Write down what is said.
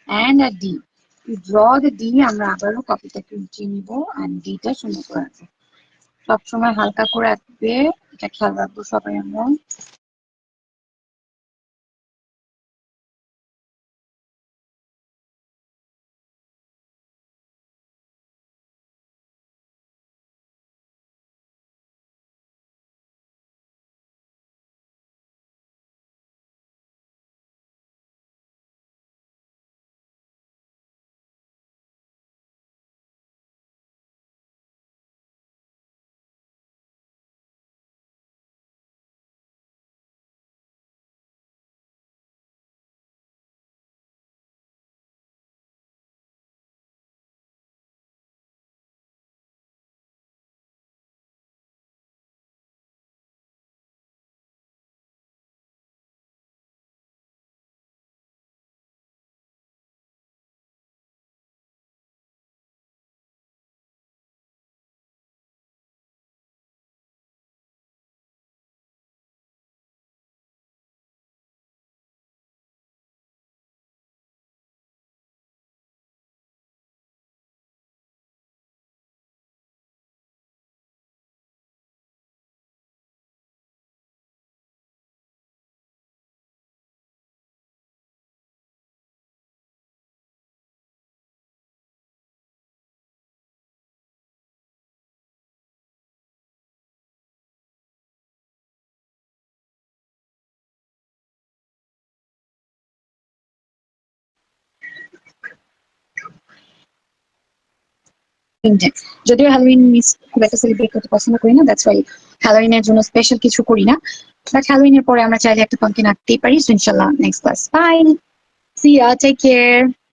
and a D. To draw the D, আমরা আবারও কপিটাকে উঠিয়ে নিব and D টা শূন্য করে রাখবো। সবসময় হালকা করে রাখবে, এটা খেয়াল রাখবো সবাই আমরা। যদিও হ্যালোইন মিস খুব একটা সেলিব্রেট করতে পছন্দ করি না, দ্যাটস ওয়াই হ্যালোইনের জন্য স্পেশাল কিছু করি না। বাট হ্যালোইনের পরে আমরা চাইলে একটা পাম্পকিন আঁকতেই পারি। ইনশাল্লাহ next class. Bye, see ya, take care.